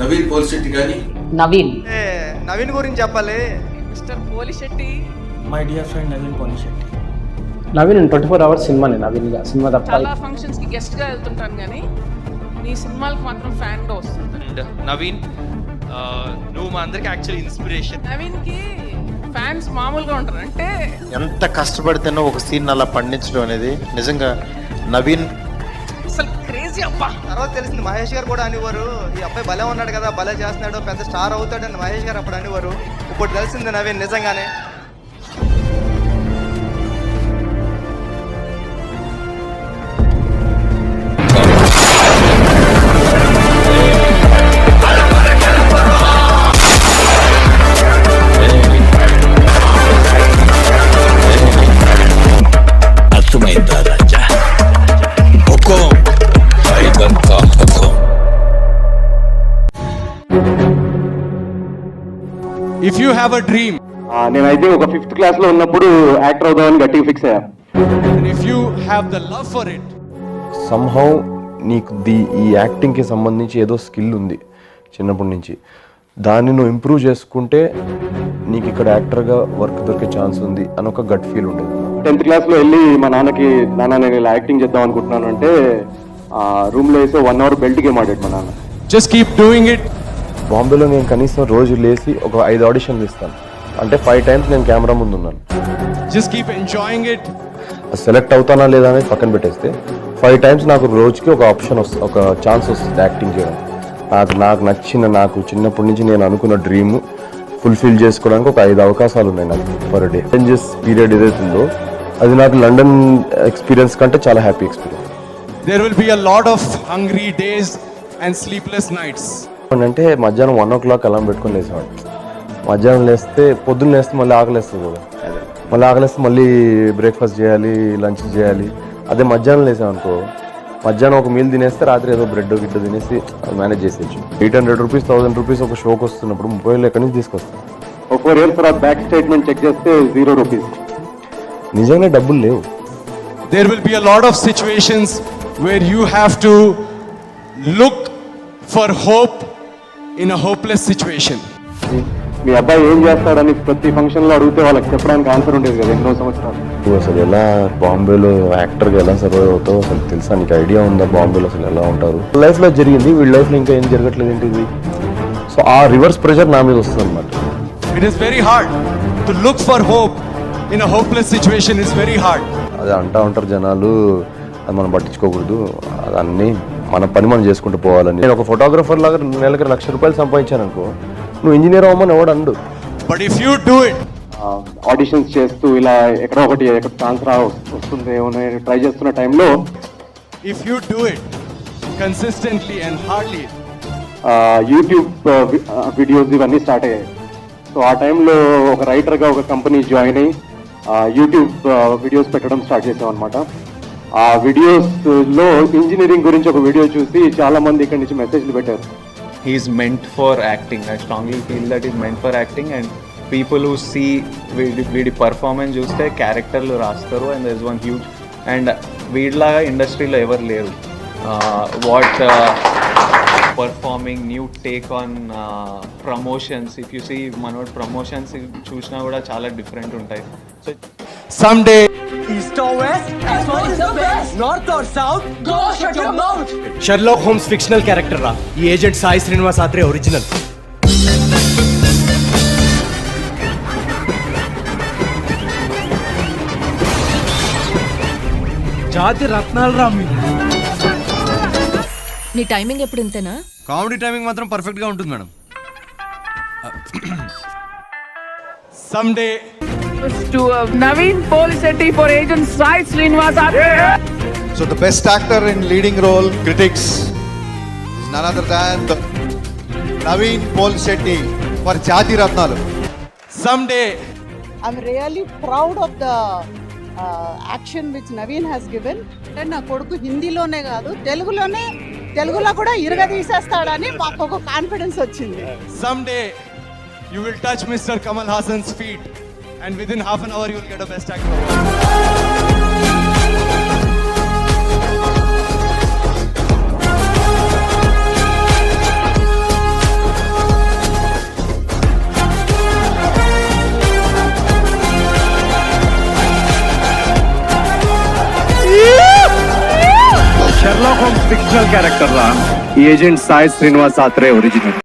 నవీన్ పోలిశెట్టి కానీ నవీన్ గురించి చెప్పాలి. Mister Polishetty, my dear friend Naveen Polishetty. Naveen 24 hours సినిమానే. నవీన్ సినిమా తప్ప చాలా ఫంక్షన్స్ కి గెస్ట్ గా వెళ్తుంటాను కానీ నీ సినిమాలకు మాత్రం ఫ్యాన్ గా వస్తుంటాను. నవీన్ నువ్వు మా అందరికి యాక్చువల్లీ ఇన్స్పిరేషన్. నవీన్ కి ఫ్యాన్స్ మామూలుగా ఉంటారు. అంటే ఎంత కష్టపడితేనో ఒక సీన్ అలా పండించడం అనేది నిజంగా నవీన్ అసలు క్రేజీ అబ్బా. తర్వాత తెలిసింది మహేష్ గారు కూడా అనేవారు, ఈ అబ్బాయి భలే ఉన్నాడు కదా, భలే చేస్తున్నాడు, పెద్ద స్టార్ అవుతాడని మహేష్ గారు అప్పుడు అనేవారు. ఇప్పుడు తెలిసింది నవీన్ నిజంగానే. If you have a dream, నేనైతే ఒక 5th క్లాస్ లో ఉన్నప్పుడు యాక్టర్ అవుదామని గట్టిగా ఫిక్స్ అయ్యా. And if you have the love for it, somehow నీకు ఈ యాక్టింగ్కి సంబంధించి ఏదో స్కిల్ ఉంది చిన్నప్పటి నుంచి, దాన్ని నువ్వు ఇంప్రూవ్ చేసుకుంటే నీకు ఇక్కడ యాక్టర్గా వర్క్ దొరికే ఛాన్స్ ఉంది అని ఒక గట్ ఫీల్ ఉండేది. 10th క్లాస్ లో వెళ్ళి మా నాన్నకి, నాన్న నేను ఇలా యాక్టింగ్ చేద్దాం అనుకుంటున్నాను అంటే రూమ్ లో వేసి 1 అవర్ బెల్ట్ గేమ్ ఆడాడు మా నాన్న. Just keep doing it. బాంబేలో నేను కనీసం రోజు లేచి ఒక 5 ఆడిషన్లు ఇస్తాను. అంటే 5 టైమ్స్ నేను కెమెరా ముందు ఉన్నాను. Just keep enjoying it. Select అవుతానా లేదా అనేది పక్కన పెట్టేస్తే 5 టైమ్స్ నాకు రోజుకి ఒక ఆప్షన్ వస్తుంది, ఒక ఛాన్స్ వస్తుంది యాక్టింగ్ చేయడం. నాకు నచ్చిన, నాకు చిన్నప్పటి నుంచి నేను అనుకున్న డ్రీమ్ ఫుల్ఫిల్ చేసుకోవడానికి ఒక 5 అవకాశాలు ఉన్నాయి నాకు పర్ డే. చేంజెస్ పీరియడ్ ఏదైతుందో అది నాకు లండన్ ఎక్స్పీరియన్స్ కంటే చాలా happy experience. There will be a lot of hungry days and sleepless nights. అంటే మధ్యాహ్నం 1 o'clock అలా పెట్టుకొని లేసేవాడు. మధ్యాహ్నం లేస్తే పొద్దున్న లేస్తే మళ్ళీ ఆకలేస్తుంది కదా, మళ్ళీ ఆకలేస్తే మళ్ళీ బ్రేక్ఫాస్ట్ చేయాలి, లంచ్ చేయాలి. అదే మధ్యాహ్నం లేసాం అనుకో, మధ్యాహ్నం ఒక మీల్ తినేస్తే రాత్రి ఏదో బ్రెడ్ గిడ్డ తినేసి మేనేజ్ చేసేయచ్చు. 800 రూపీస్ 1000 రూపీస్ ఒక షోకి వస్తున్నప్పుడు 30,000 ఎక్కడి నుంచి తీసుకొస్తాం. ఒక 4 years తర్వాత బ్యాక్ స్టేట్మెంట్ చెక్ చేస్తే 0 రూపీస్. నిజంగానే డబ్బులు లేవు. There will be a lot of situations where you have to look for hope in a hopeless situation. మీ అబ్బాయి ఏం చేస్తాడని ప్రతి ఫంక్షన్ లో అడిగితే వాళ్ళకి చెప్పడానికి ఆన్సర్ ఉండేది కదా ఎన్నో సంవత్సరాలు. నువ్వు అసలు ఎలా బాంబేలో యాక్టర్గా ఎలా సర్వైవ్ అవుతావు అసలు తెలుసా? నీకు ఐడియా ఉందా బాంబేలో అసలు ఎలా ఉంటారు? లైఫ్లో జరిగింది, వీళ్ళ లైఫ్లో ఇంకా ఏం జరగట్లేదు ఏంటిది. సో ఆ రివర్స్ ప్రెషర్ నా మీద వస్తుంది అనమాట. It is very hard to look for hope in a hopeless situation. Is very hard. అది అంటా ఉంటారు జనాలు, అది మనం పట్టించుకోకూడదు, అదన్నీ మన పని మనం చేసుకుంటూ పోవాలని. నేను ఒక ఫోటోగ్రఫర్ లాగా నెలకి 1,00,000 రూపాయలు సంపాదించాను అనుకో, నువ్వు ఇంజనీర్ అవ్వమని ఎవడు and. But if you do it, auditions చేస్తూ ఇలా ఎక్కడ ఛాన్స్ వస్తుంది ట్రై చేస్తున్న టైంలో, if you do it consistently and hardly, YouTube videos ఇవన్నీ స్టార్ట్ అయ్యాయి. సో ఆ టైంలో ఒక రైటర్గా ఒక కంపెనీ జాయిన్ అయ్యి యూట్యూబ్ వీడియోస్ పెట్టడం స్టార్ట్ చేసాం అనమాట. ఆ వీడియోస్ లో ఇంజనీరింగ్ గురించి ఒక వీడియో చూసి చాలా మంది ఇక్కడ నుంచి మెసేజ్లు పెట్టారు. He's meant for acting. I strongly feel that he's meant for acting, and people who see వీడి పర్ఫార్మెన్స్ చూస్తే క్యారెక్టర్లు రాస్తారు. And there is one huge, and వీడిలాగా ఇండస్ట్రీలో ఎవరు లేరు. What performing, new take on promotions. If you see మనోడ్ promotions చూసినా కూడా చాలా డిఫరెంట్ ఉంటాయి. So someday East or west, is the best. North or south, go shut your mouth. Sherlock Holmes fictional character రా, ఈ ఏజెంట్ సాయి శ్రీనివాస్ ఆత్రే ఒరిజినల్. జాతి రత్నాలు రా మీరు. నీ టైమింగ్ ఎప్పుడు ఇంతేనా? కామెడీ టైమింగ్ మాత్రం పర్ఫెక్ట్ గా ఉంటుంది madam. someday to Naveen Polishetty for agent Sai Srinivas. So the best actor in leading role, critics, is none other than Naveen Polishetty for Jati Ratnalu. someday I'm really proud of the action which Naveen has given. And నా కొడుకు హిందీలోనే కాదు తెలుగులో కూడా ఇరగదీసేస్తాడని మాకు ఒక confidence వచ్చింది. someday you will touch Mr. Kamal Hassan's feet, and within half an hour you will get a best actor award. Fictional character రా. ఈ ఏజెంట్ సాయి శ్రీనివాస్ ఆత్రే ఒరిజినల్.